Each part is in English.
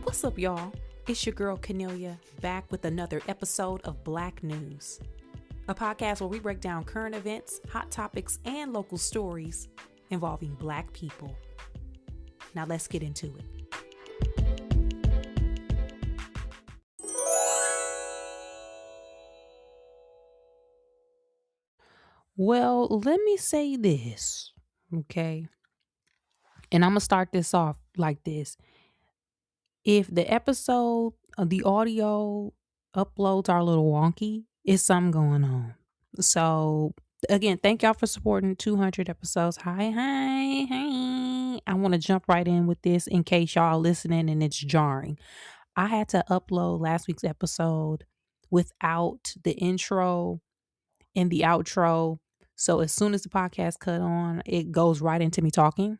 What's up, y'all? It's your girl Cornelia back with another episode of Black News, a podcast where we break down current events, hot topics, and local stories involving Black people. Now let's get into it. Well, let me say this, okay? And I'm going to start this off like this. If the episode, the audio uploads are a little wonky, it's something going on. So, again, thank y'all for supporting 200 episodes. Hi. I want to jump right in with this in case y'all are listening and it's jarring. I had to upload last week's episode without the intro and the outro. So, as soon as the podcast cut on, it goes right into me talking.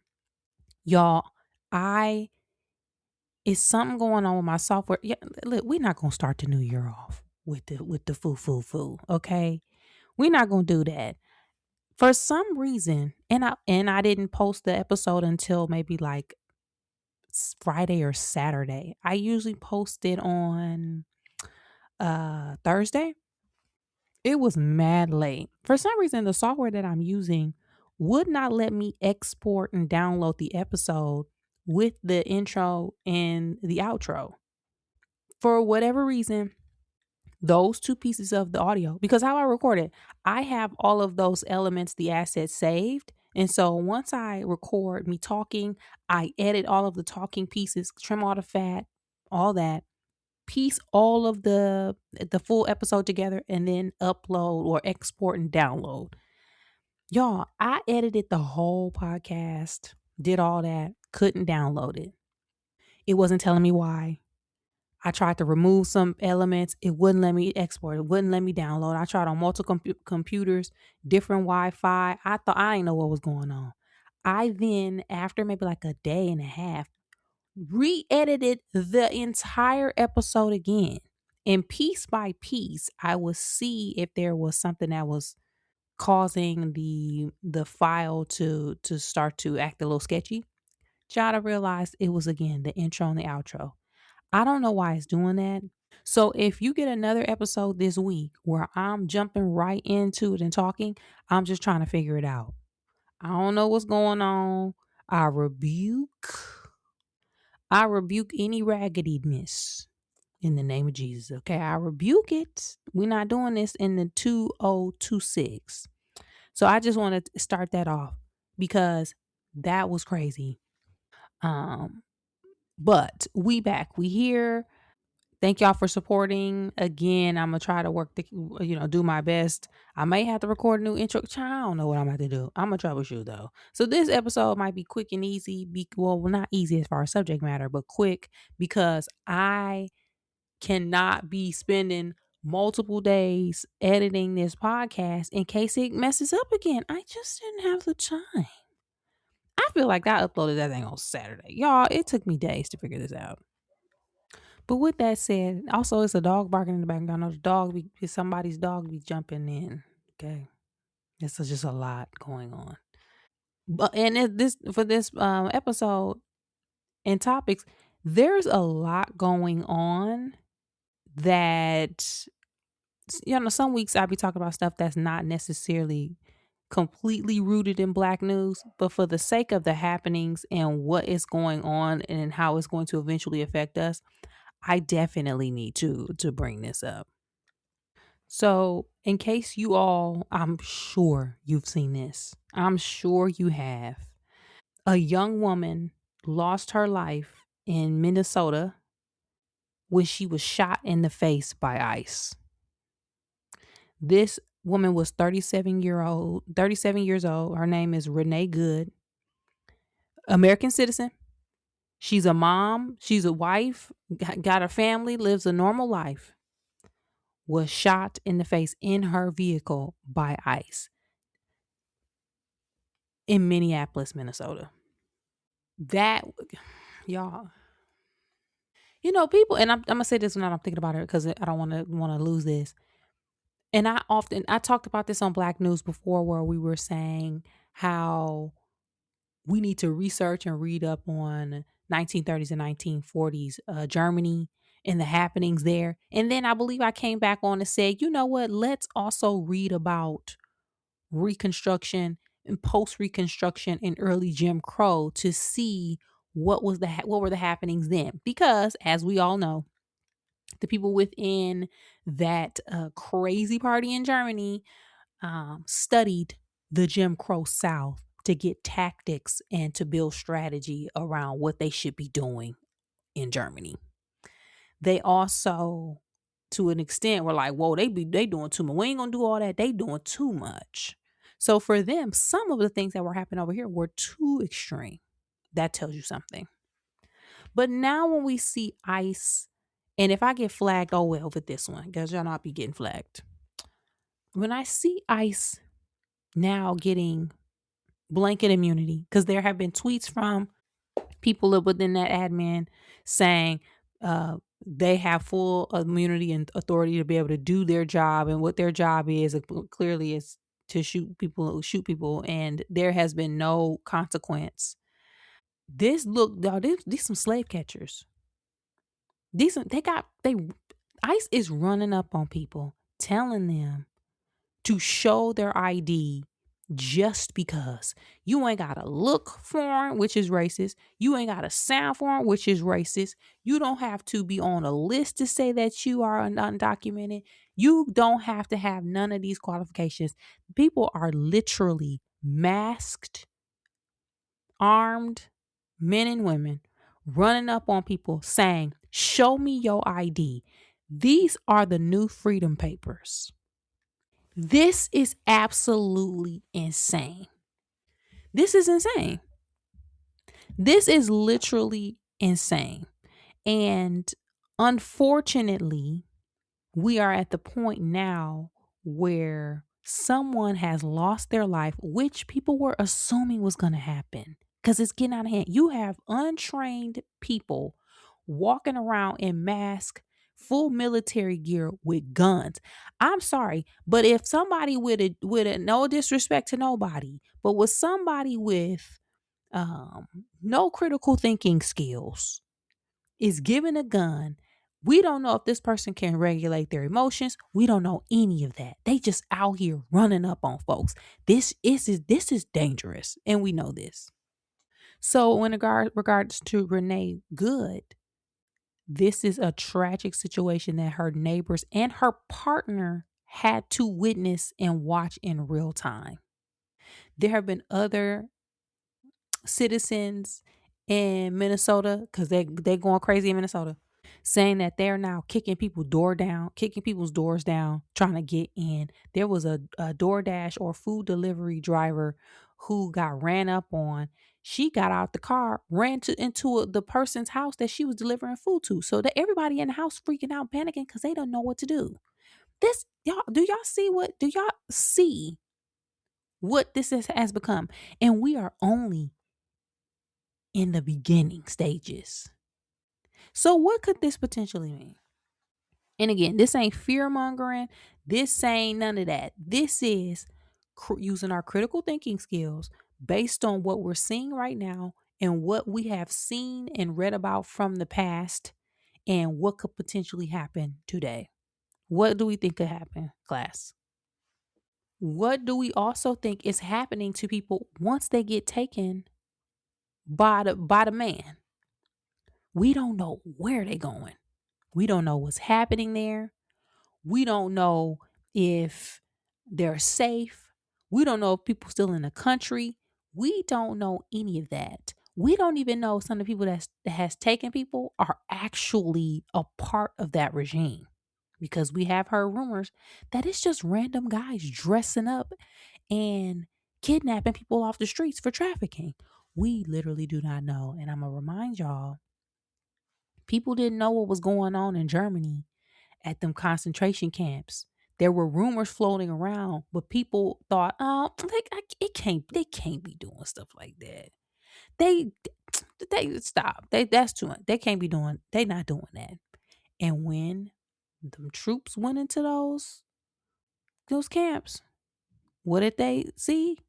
Y'all, I is something going on with my software. Yeah, look, we're not gonna start the new year off with the foo. Okay, we're not gonna do that. For some reason, and I didn't post the episode until maybe like Friday or Saturday. I usually post it on Thursday. It was mad late. For some reason, the software that I'm using would not let me export and download the episode with the intro and the outro. For whatever reason, those two pieces of the audio, because how I record it, I have all of those elements, the assets saved. And so once I record me talking, I edit all of the talking pieces, trim all the fat, all that, piece all of the full episode together, and then upload or export and download. Y'all, I edited the whole podcast, did all that, couldn't download it. It wasn't telling me why. I tried to remove some elements. It wouldn't let me export. It wouldn't let me download. I tried on multiple computers, different Wi-Fi. I thought I didn't know what was going on. I then, after maybe like a day and a half, re-edited the entire episode again. And piece by piece, I would see if there was something that was causing the file to start to act a little sketchy. Try to realize it was again the intro and the outro. I don't know why it's doing that. So if you get another episode this week where I'm jumping right into it and talking, I'm just trying to figure it out. I don't know what's going on. I rebuke any raggediness in the name of Jesus. Okay, I rebuke it. We're not doing this in the 2026. So I just want to start that off because that was crazy. But we back. We here. Thank y'all for supporting. Again, I'm gonna try to work do my best. I may have to record a new intro. I don't know what I'm about to do. I'm gonna troubleshoot though. So this episode might be quick and easy. Well, not easy as far as subject matter, but quick because I cannot be spending multiple days editing this podcast in case it messes up again. I just didn't have the time. I feel like I uploaded that thing on Saturday. Y'all, it took me days to figure this out. But with that said, also it's a dog barking in the background. I know the it's somebody's dog be jumping in. Okay. This is just a lot going on. But this for this episode and topics, there's a lot going on that some weeks I'll be talking about stuff that's not necessarily completely rooted in Black news, but for the sake of the happenings and what is going on and how it's going to eventually affect us, I definitely need to bring this up. So, in case I'm sure you've seen this. I'm sure you have. A young woman lost her life in Minnesota when she was shot in the face by ICE. This woman was 37 years old. Her name is Renee Good. American citizen. She's a mom, she's a wife, got a family, lives a normal life. Was shot in the face in her vehicle by ICE in Minneapolis, Minnesota. That, y'all, people, and I'm gonna say this when I'm thinking about it because I don't want to lose this. And I talked about this on Black News before, where we were saying how we need to research and read up on 1930s and 1940s Germany and the happenings there. And then I believe I came back on and said, you know what? Let's also read about Reconstruction and post Reconstruction and early Jim Crow to see what were the happenings then. Because as we all know, the people within that crazy party in Germany studied the Jim Crow South to get tactics and to build strategy around what they should be doing in Germany. They also, to an extent, were like, "Whoa, they doing too much. We ain't gonna do all that. They doing too much." So for them, some of the things that were happening over here were too extreme. That tells you something. But now when we see ICE, and if I get flagged, oh well with this one, because y'all not be getting flagged. When I see ICE now getting blanket immunity, because there have been tweets from people within that admin saying they have full immunity and authority to be able to do their job, and what their job is clearly is to shoot people, and there has been no consequence. This look, y'all, these some slave catchers. They ICE is running up on people, telling them to show their ID just because. You ain't got to look foreign, which is racist. You ain't got to sound foreign, which is racist. You don't have to be on a list to say that you are undocumented. You don't have to have none of these qualifications. People are literally masked, armed men and women running up on people saying, "Show me your ID." These are the new freedom papers. This is absolutely insane. This is insane. This is literally insane. And unfortunately, we are at the point now where someone has lost their life, which people were assuming was going to happen because it's getting out of hand. You have untrained people walking around in masks, full military gear with guns. I'm sorry, but if somebody with a no disrespect to nobody, but with somebody with no critical thinking skills is given a gun, we don't know if this person can regulate their emotions. We don't know any of that. They just out here running up on folks. This is dangerous, and we know this. So, in regards to Renee Good, this is a tragic situation that her neighbors and her partner had to witness and watch in real time. There have been other citizens in Minnesota, because they going crazy in Minnesota, saying that they're now kicking people's doors down, trying to get in. There was a DoorDash or food delivery driver who got ran up on. She got out the car, ran into the person's house that she was delivering food to. So that everybody in the house freaking out, panicking because they don't know what to do. This y'all, do y'all see what this has become? And we are only in the beginning stages. So what could this potentially mean? And again, this ain't fear mongering. This ain't none of that. This is using our critical thinking skills based on what we're seeing right now and what we have seen and read about from the past and what could potentially happen today. What do we think could happen, class? What do we also think is happening to people once they get taken by the man? We don't know where they're going. We don't know what's happening there. We don't know if they're safe. We don't know if people still in the country. We don't know any of that. We don't even know some of the people that has taken people are actually a part of that regime, because we have heard rumors that it's just random guys dressing up and kidnapping people off the streets for trafficking. We literally do not know. And I'm going to remind y'all, people didn't know what was going on in Germany at them concentration camps. There were rumors floating around, but people thought, "Oh, they can't be doing stuff like that. They they stop. That's too much. They can't be doing. They not doing that." And when them troops went into those camps, what did they see?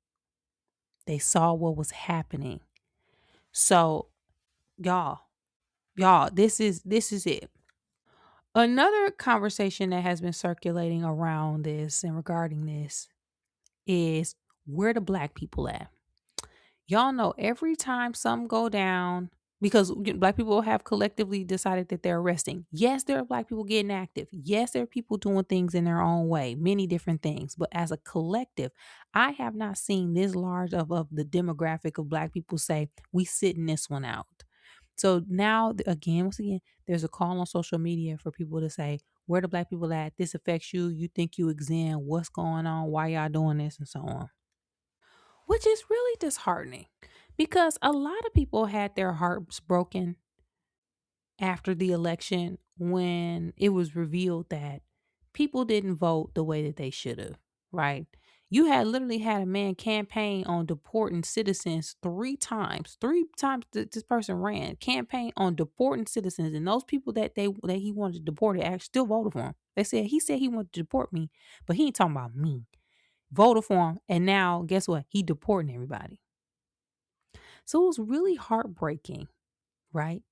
They saw what was happening. So y'all, y'all, this is it. Another conversation that has been circulating around this and regarding this is where the black people at? Y'all know every time some go down, because black people have collectively decided that they're arresting. Yes, there are black people getting active. Yes, there are people doing things in their own way, many different things. But as a collective, I have not seen this large of the demographic of black people say, we sitting this one out. So now, again, once again, there's a call on social media for people to say, where the black people at? This affects you. You think you exempt. What's going on? Why y'all doing this? And so on, which is really disheartening because a lot of people had their hearts broken after the election when it was revealed that people didn't vote the way that they should have, right? You had literally had a man campaign on deporting citizens three times. Three times this person ran campaign on deporting citizens, and those people that he wanted to deport actually still voted for him. He said he wanted to deport me, but he ain't talking about me. Voted for him, and now guess what? He deporting everybody. So it was really heartbreaking, right?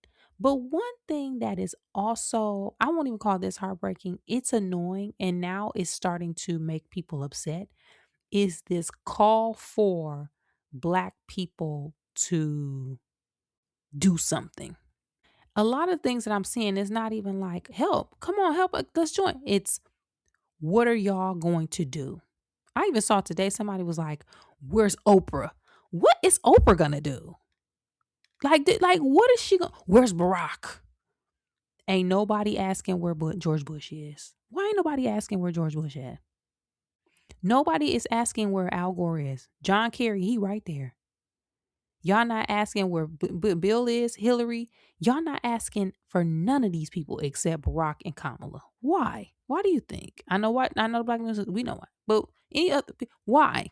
But one thing that is also, I won't even call this heartbreaking, it's annoying, and now it's starting to make people upset, is this call for black people to do something. A lot of things that I'm seeing is not even like, help, come on, help, let's join. It's, what are y'all going to do? I even saw today somebody was like, where's Oprah? What is Oprah gonna do? Like, what is she going? Where's Barack? Ain't nobody asking where George Bush is. Why ain't nobody asking where George Bush at? Nobody is asking where Al Gore is. John Kerry, he right there. Y'all not asking where Bill is, Hillary. Y'all not asking for none of these people except Barack and Kamala. Why? Why do you think? I know what. I know the black news. We know why. But any other, why?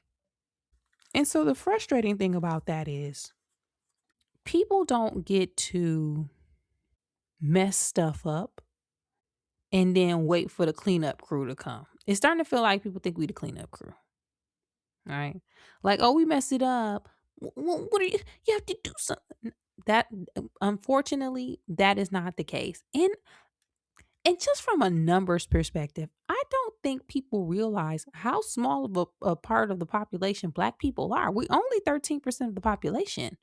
And so the frustrating thing about that is people don't get to mess stuff up and then wait for the cleanup crew to come. It's starting to feel like people think we the cleanup crew. Right? Like, oh, we messed it up. What are you have to do something. That unfortunately, that is not the case. And just from a numbers perspective, I don't think people realize how small of a part of the population black people are. We only 13% of the population.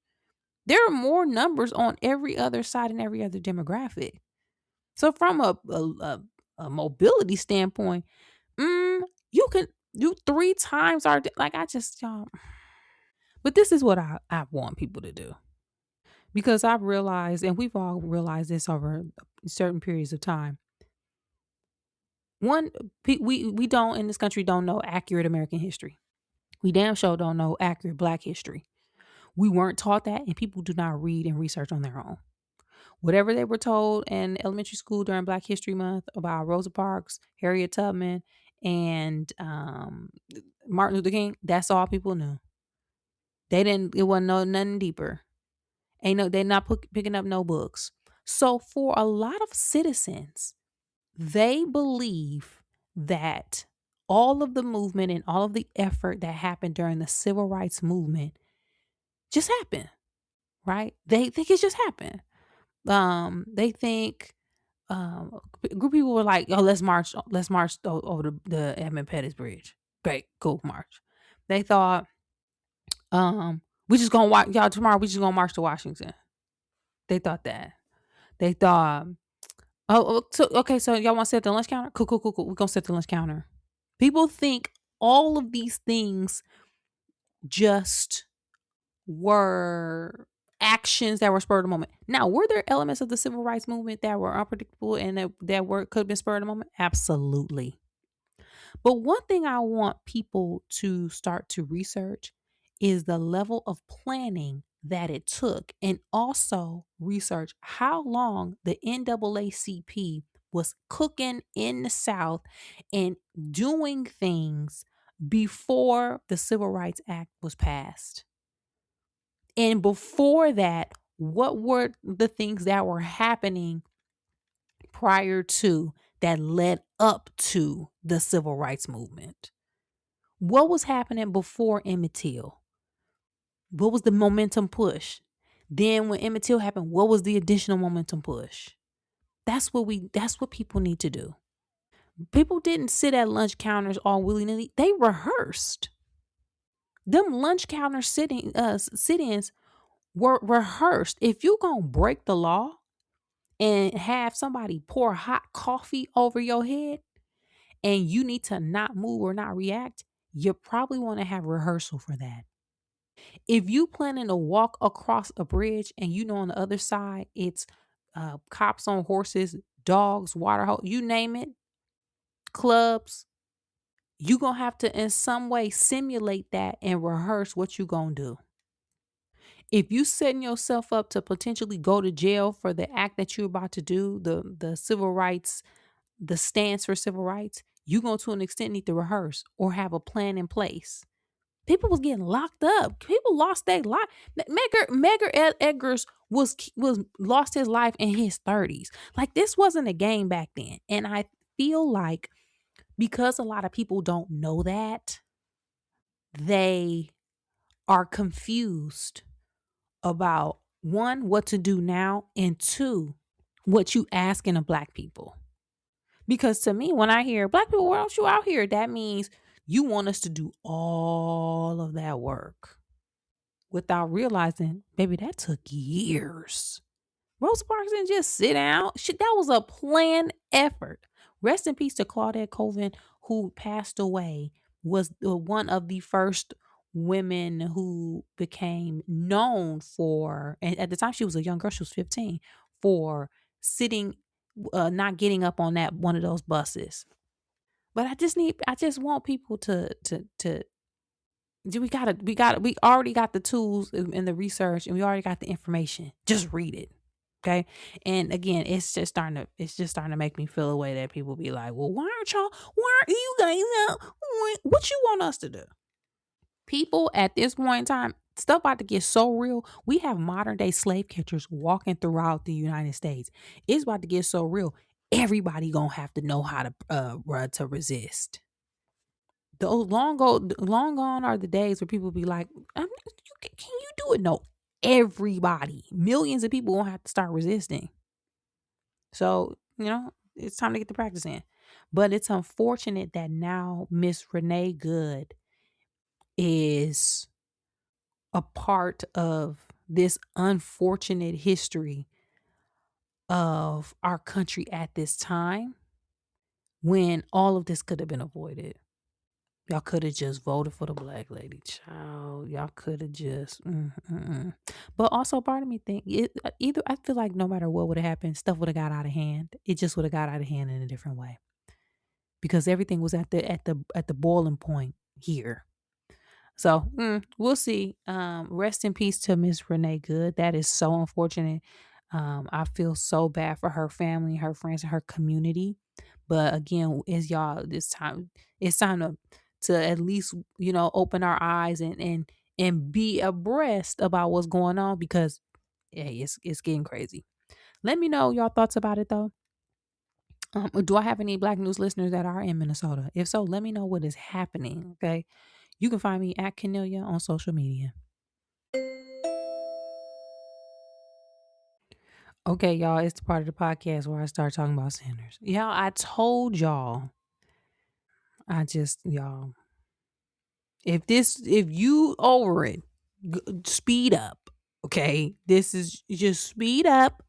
There are more numbers on every other side and every other demographic. So from a mobility standpoint, you can do three times our like I just y'all. But this is what I want people to do because I've realized, and we've all realized this over certain periods of time. One, we don't in this country don't know accurate American history. We damn sure don't know accurate Black history. We weren't taught that, and people do not read and research on their own. Whatever they were told in elementary school during Black History Month about Rosa Parks, Harriet Tubman, and Martin Luther King, that's all people knew. They didn't. It wasn't nothing deeper. Ain't no. They're not picking up no books. So for a lot of citizens, they believe that all of the movement and all of the effort that happened during the civil rights movement just happened, right? They think it just happened. They think a group of people were like, "Oh, let's march over the Edmund Pettus Bridge." Great, cool, march. They thought, we just gonna watch y'all tomorrow. We just gonna march to Washington. They thought that. They thought, so okay, so y'all want to set the lunch counter? Cool, cool, cool, cool. We're gonna set the lunch counter. People think all of these things just were actions that were spurred of the moment. Now, were there elements of the civil rights movement that were unpredictable and that were could have been spurred of the moment? Absolutely. But one thing I want people to start to research is the level of planning that it took, and also research how long the NAACP was cooking in the South and doing things before the Civil Rights Act was passed. And before that, what were the things that were happening prior to that led up to the civil rights movement? What was happening before Emmett Till? What was the momentum push? Then when Emmett Till happened, what was the additional momentum push? That's what people need to do. People didn't sit at lunch counters all willy-nilly. They rehearsed. Them lunch counter sit-ins were rehearsed. If you gonna break the law and have somebody pour hot coffee over your head and you need to not move or not react, you probably want to have rehearsal for that. If you planning to walk across a bridge and you know on the other side it's cops on horses, dogs, water hose, you name it, clubs, you gonna have to in some way simulate that and rehearse what you gonna do. If you setting yourself up to potentially go to jail for the act that you're about to do, the civil rights, the stance for civil rights, you going to an extent need to rehearse or have a plan in place. People was getting locked up. People lost their life. Edgar's was lost his life in his 30s. Like this wasn't a game back then. And I feel like because a lot of people don't know that, they are confused about one, what to do now, and two, what you asking of black people. Because to me, when I hear black people, why don't you out here? That means you want us to do all of that work without realizing, baby, that took years. Rosa Parks didn't just sit down. Shit, that was a planned effort. Rest in peace to Claudette Colvin, who passed away, was one of the first women who became known for, and at the time she was a young girl, she was 15, for sitting, not getting up on that one of those buses. But I just want people to do. We already got the tools and the research, and we already got the information. Just read it. Okay. And again, it's just starting to make me feel a way that people be like, well, why aren't you guys out? What you want us to do? People at this point in time, stuff about to get so real. We have modern day slave catchers walking throughout the United States. It's about to get so real. Everybody gonna have to know how to resist. Those long gone are the days where people be like, Can you do it?" No, everybody, millions of people gonna have to start resisting. So it's time to get the practice in. But it's unfortunate that now Miss Renee Good is a part of this unfortunate history of our country at this time when all of this could have been avoided. Y'all could have just voted for the black lady, child. Y'all could have just. But also, part of me think either. I feel like no matter what would have happened, stuff would have got out of hand. It just would have got out of hand in a different way because everything was at the boiling point here. So we'll see. Rest in peace to Miss Renee Good. That is so unfortunate. I feel so bad for her family, her friends, and her community. But again, is y'all this time? It's time to at least open our eyes and be abreast about what's going on because it's getting crazy. Let me know y'all thoughts about it though. Do I have any Black News listeners that are in Minnesota? If so, let me know what is happening. Okay, you can find me at Kenelia on social media. Okay, y'all, it's the part of the podcast where I start talking about sinners. Y'all, I told y'all. Y'all, if you over it, speed up. Okay, this is just speed up,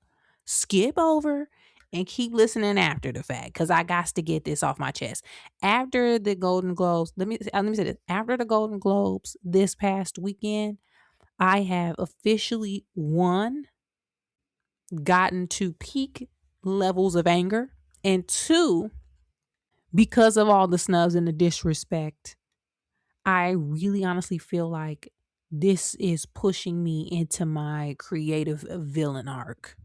skip over, and keep listening after the fact because I got to get this off my chest. After the Golden Globes, let me say this. After the Golden Globes this past weekend, I have officially gotten to peak levels of anger, and two, because of all the snubs and the disrespect, I really honestly feel like this is pushing me into my creative villain arc.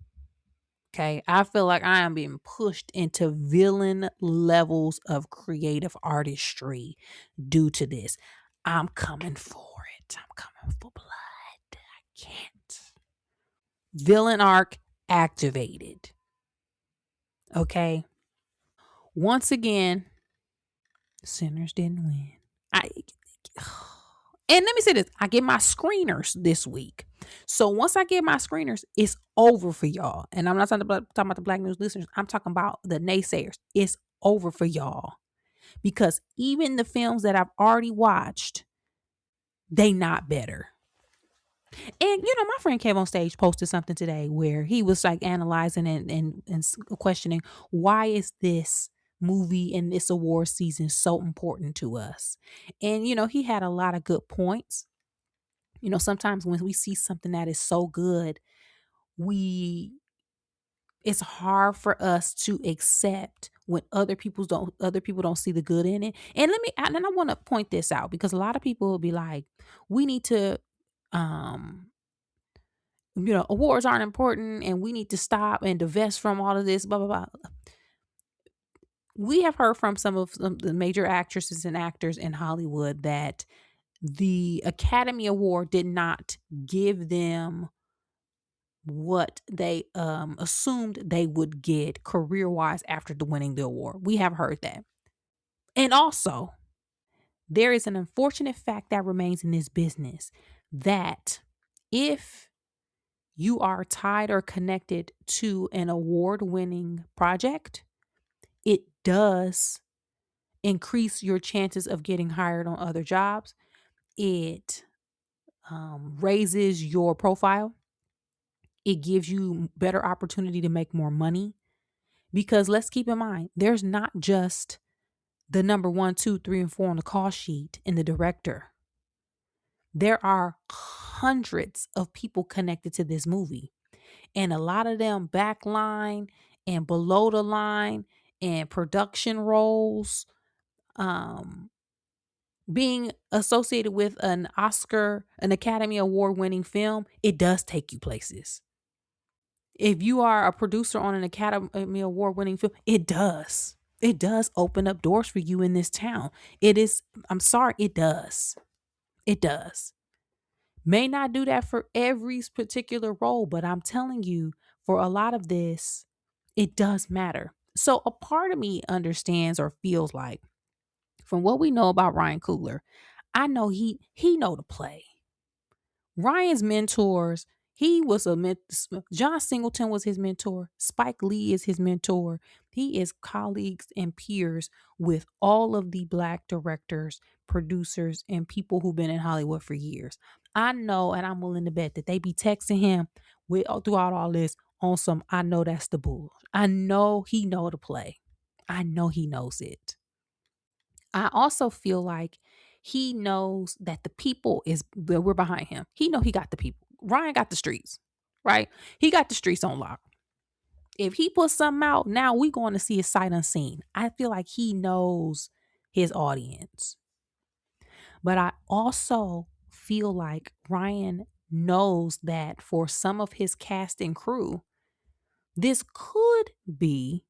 Okay. I feel like I am being pushed into villain levels of creative artistry due to this. I'm coming for it. I'm coming for blood. I can't. Villain arc activated. Okay. Once again, sinners didn't win. I And let me say this, I get my screeners this week. So once I get my screeners, it's over for y'all. And I'm not talking about the Black News listeners. I'm talking about the naysayers. It's over for y'all. Because even the films that I've already watched, they not better. And my friend came on stage, posted something today where he was like analyzing and questioning, why is this movie and this award season so important to us? And he had a lot of good points. Sometimes when we see something that is so good, we it's hard for us to accept when other people don't see the good in it. And I want to point this out because a lot of people will be like, we need to um awards aren't important and we need to stop and divest from all of this, blah, blah, blah. We have heard from some of the major actresses and actors in Hollywood that the Academy Award did not give them what they assumed they would get career wise after winning the award. We have heard that. And also, there is an unfortunate fact that remains in this business that if you are tied or connected to an award winning project, it does increase your chances of getting hired on other jobs. It raises your profile. It gives you better opportunity to make more money. Because let's keep in mind, there's not just the number one, two, three, and four on the call sheet and the director. There are hundreds of people connected to this movie. And a lot of them backline and below the line and production roles, um, being associated with an Academy Award winning film, it does take you places. If you are a producer on an Academy Award winning film, it does. It does open up doors for you in this town. I'm sorry, it does. It does. May not do that for every particular role, but I'm telling you, for a lot of this, it does matter. So a part of me understands or feels like, from what we know about Ryan Coogler, I know he know to play. Ryan's mentors, he was John Singleton was his mentor. Spike Lee is his mentor. He is colleagues and peers with all of the Black directors, producers, and people who've been in Hollywood for years. I know, and I'm willing to bet that they be texting him throughout all this on some, I know that's the bull. I know he know to play. I know he knows it. I also feel like he knows that the people is that we're behind him. He know he got the people. Ryan got the streets, right? He got the streets on lock. If he puts something out, now we going to see it sight unseen. I feel like he knows his audience. But I also feel like Ryan knows that for some of his cast and crew, this could be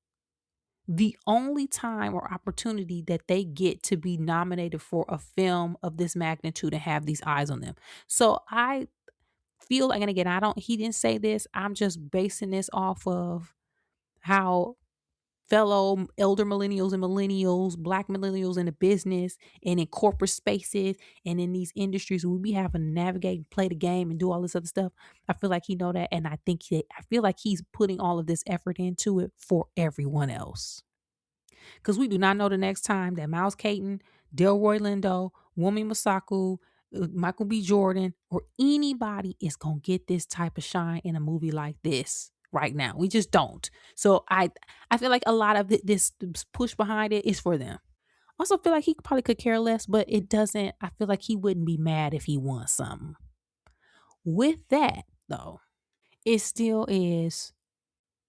the only time or opportunity that they get to be nominated for a film of this magnitude and have these eyes on them. So I feel like, and again, he didn't say this, I'm just basing this off of how fellow elder millennials and millennials, Black millennials in the business and in corporate spaces and in these industries, we be having to navigate, play the game, and do all this other stuff. I feel like he know that, and I feel like he's putting all of this effort into it for everyone else. Because we do not know the next time that Miles Caton, Delroy Lindo, Wumi Masaku, Michael B. Jordan, or anybody is going to get this type of shine in a movie like this right now. We just don't. So I feel like a lot of this push behind it is for them. Also feel like he probably could care less, but it doesn't. I feel like he wouldn't be mad if he won something. With that, though, it still is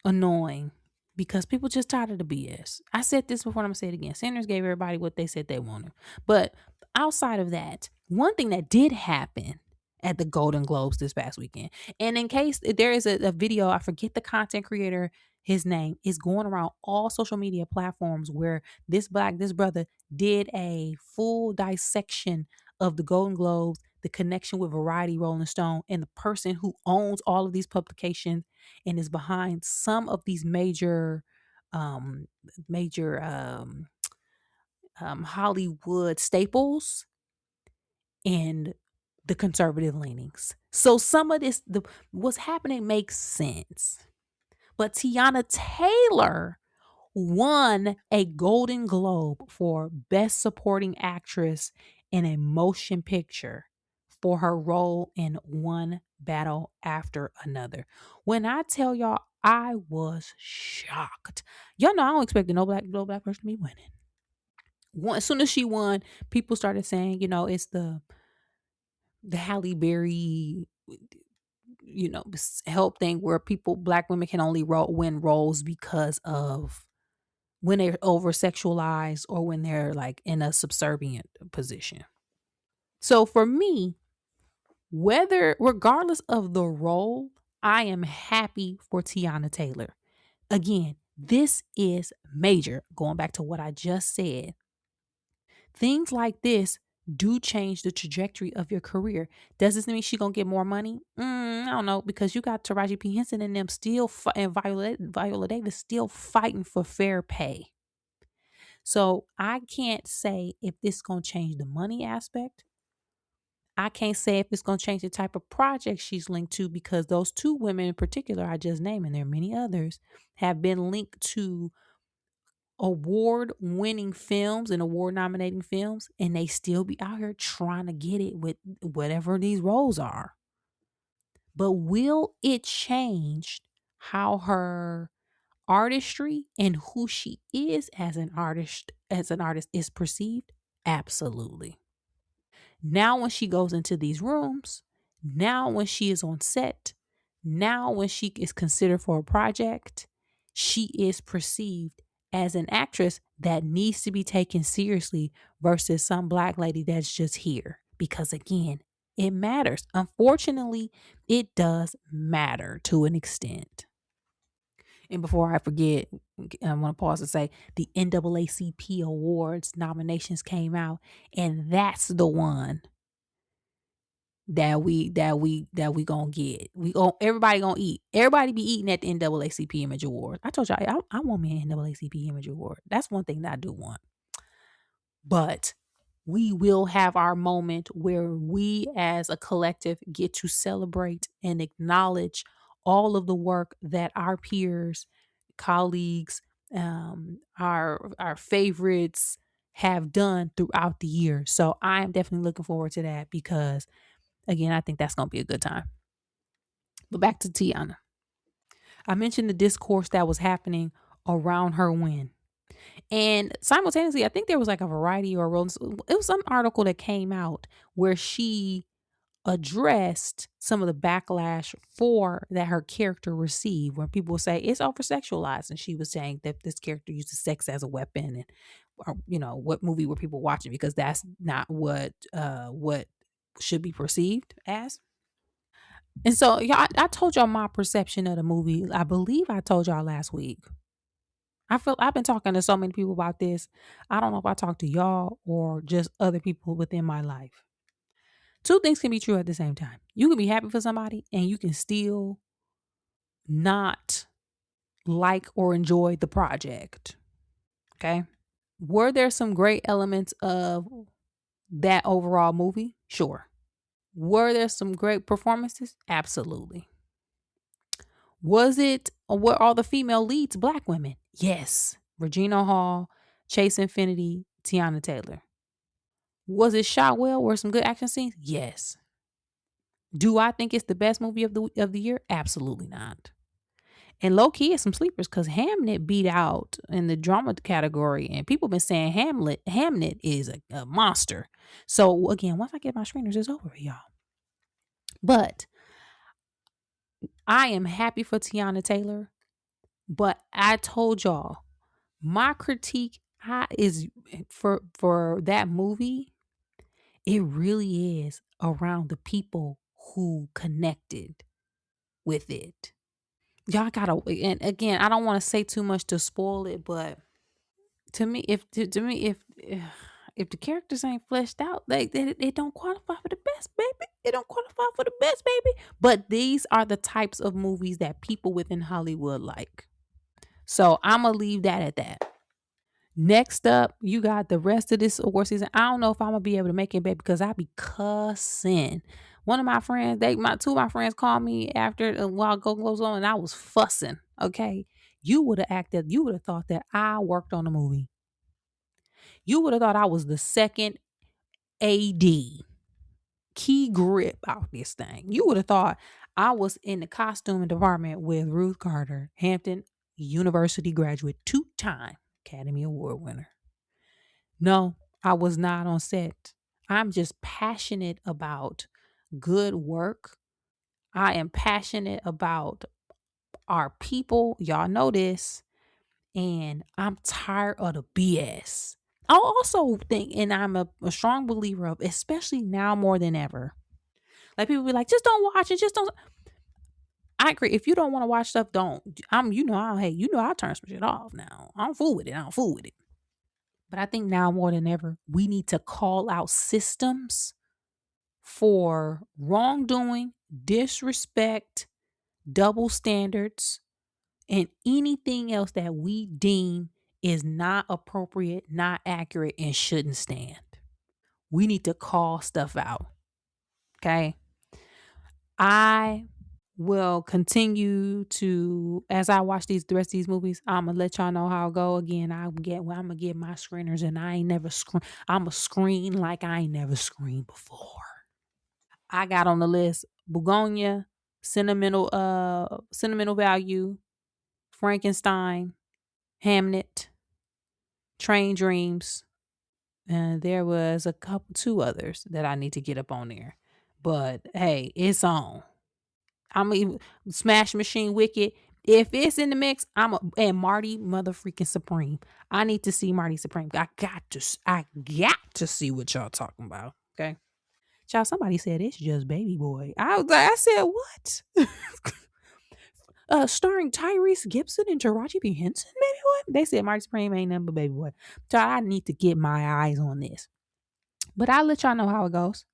annoying because people just tired of the BS. I said this before, I'm gonna say it again. Sanders gave everybody what they said they wanted. But outside of that, one thing that did happen at the Golden Globes this past weekend, and in case there is a video, I forget the content creator, his name is going around all social media platforms where this brother did a full dissection of the Golden Globes, the connection with Variety, Rolling Stone, and the person who owns all of these publications and is behind some of these um major Hollywood staples. and the conservative leanings. So some of this, what's happening makes sense. But Tiana Taylor won a Golden Globe for Best Supporting Actress in a Motion Picture for her role in One Battle After Another. When I tell y'all, I was shocked. Y'all know I don't expect no black person to be winning. As soon as she won, people started saying, it's the Halle Berry, help thing where black women can only win roles because of when they're over sexualized or when they're like in a subservient position. So for me, regardless of the role, I am happy for Tiana Taylor. Again, this is major. Going back to what I just said, things like this do change the trajectory of your career. Does this mean she gonna get more money? I don't know, because you got Taraji P. Henson and them still and Viola Davis still fighting for fair pay. So I can't say if this is gonna change the money aspect. I can't say if it's gonna change the type of project she's linked to, because those two women in particular I just named, and there are many others, have been linked to award winning films and award nominating films, and they still be out here trying to get it with whatever these roles are. But will it change how her artistry and who she is as an artist is perceived? Absolutely. Now when she goes into these rooms, now when she is on set, now when she is considered for a project, she is perceived as an actress that needs to be taken seriously versus some black lady that's just here. Because again, it matters. Unfortunately, it does matter to an extent. And before I forget, I want to pause and say the NAACP Awards nominations came out, and that's the one that we gonna get. Everybody gonna eat. Everybody be eating at the NAACP Image Awards. I told y'all I want me an NAACP Image Award. That's one thing that I do want. But we will have our moment where we as a collective get to celebrate and acknowledge all of the work that our peers, colleagues, our favorites have done throughout the year. So I am definitely looking forward to that, because again, I think that's going to be a good time. But back to Tiana. I mentioned the discourse that was happening around her win. And simultaneously, I think there was like a variety or it was some article that came out where she addressed some of the backlash for that her character received, where people would say it's over sexualized, and she was saying that this character uses sex as a weapon, and what movie were people watching, because that's not what should be perceived as. And so, y'all, I told y'all my perception of the movie. I believe I told y'all last week. I've been talking to so many people about this. I don't know if I talked to y'all or just other people within my life. Two things can be true at the same time. You can be happy for somebody, and you can still not like or enjoy the project. Okay. Were there some great elements of that overall movie? Sure. Were there some great performances? Absolutely. Were all the female leads black women? Yes. Regina Hall, Chase Infinity, Tiana Taylor. Was it shot well? Were some good action scenes? Yes. Do I think it's the best movie of the year? Absolutely not. And low key is some sleepers, because Hamnet beat out in the drama category, and people been saying Hamnet is a monster. So again, once I get my screeners, it's over, y'all. But I am happy for Tiana Taylor. But I told y'all, my critique is for that movie. It really is around the people who connected with it. Y'all gotta, and again, I don't want to say too much to spoil it, but to me, if the characters ain't fleshed out, like it don't qualify for the best, baby. It don't qualify for the best, baby. But these are the types of movies that people within Hollywood like. So I'm gonna leave that at that. Next up, you got the rest of this award season. I don't know if I'm gonna be able to make it back because I be cussing. One of my friends, two of my friends called me after a while goes on, and I was fussing. Okay, you would have thought that I worked on a movie. You would have thought I was the second AD key grip out this thing. You would have thought I was in the costume department with Ruth Carter, Hampton University graduate, 2-time Academy Award winner. No, I was not on set. I'm just passionate about good work. I am passionate about our people. Y'all know this. And I'm tired of the BS. I also think, and I'm a strong believer of, especially now more than ever. Like people be like, just don't watch it. Just don't. I agree. If you don't want to watch stuff, don't. I'll turn some shit off now. I don't fool with it. But I think now more than ever, we need to call out systems for wrongdoing, disrespect, double standards, and anything else that we deem is not appropriate, not accurate, and shouldn't stand. We need to call stuff out. Okay. I will continue to, as I watch the rest of these movies, I'm gonna let y'all know how it go. Again, I'm gonna get my screeners, and I ain't never screen. I'm a screen like I ain't never screened before. I got on the list Begonia, Sentimental Value, Frankenstein, Hamnet, Train Dreams, and there was two others that I need to get up on there. But hey, it's on. I'm even Smash Machine Wicked. If it's in the mix, and Marty motherfucking Supreme. I need to see Marty Supreme. I got to see what y'all talking about. Okay. Child, somebody said it's just Baby Boy. I said, what? Starring Tyrese Gibson and Taraji P. Henson, Baby Boy? They said Marty Supreme ain't nothing but Baby Boy. Child, I need to get my eyes on this. But I'll let y'all know how it goes.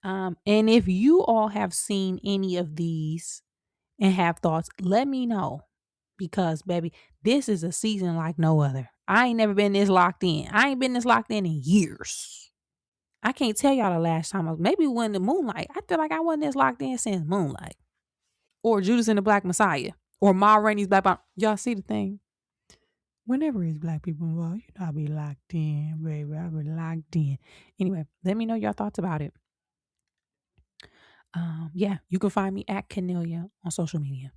And if you all have seen any of these and have thoughts, let me know. Because, baby, this is a season like no other. I ain't never been this locked in. I ain't been this locked in years. I can't tell y'all the last time maybe when the Moonlight. I feel like I wasn't this locked in since Moonlight. Or Judas and the Black Messiah. Or Ma Rainey's Black Bomb. Y'all see the thing? Whenever it's black people involved, you know I be locked in, baby. I be locked in. Anyway, let me know your thoughts about it. Yeah, you can find me at Canelia on social media.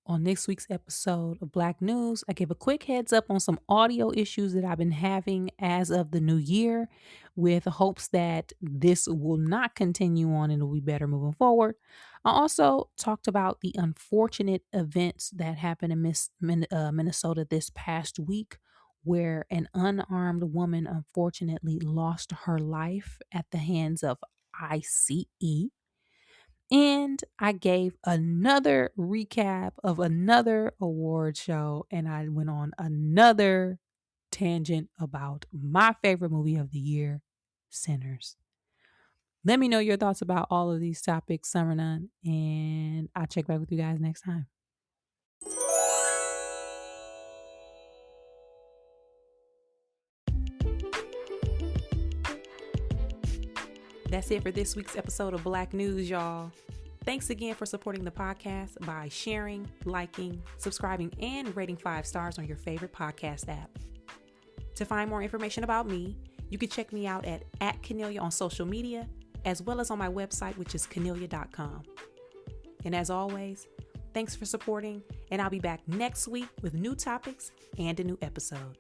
On next week's episode of Black News, I give a quick heads up on some audio issues that I've been having as of the new year, with hopes that this will not continue on and it'll be better moving forward. I also talked about the unfortunate events that happened in Minnesota this past week, where an unarmed woman unfortunately lost her life at the hands of ICE. And I gave another recap of another award show, and I went on another tangent about my favorite movie of the year, Sinners. Let me know your thoughts about all of these topics, Summer None, and I'll check back with you guys next time. That's it for this week's episode of Black News, y'all. Thanks again for supporting the podcast by sharing, liking, subscribing, and rating 5 stars on your favorite podcast app. To find more information about me, you can check me out at Canelia on social media, as well as on my website, which is canelia.com. And as always, thanks for supporting, and I'll be back next week with new topics and a new episode.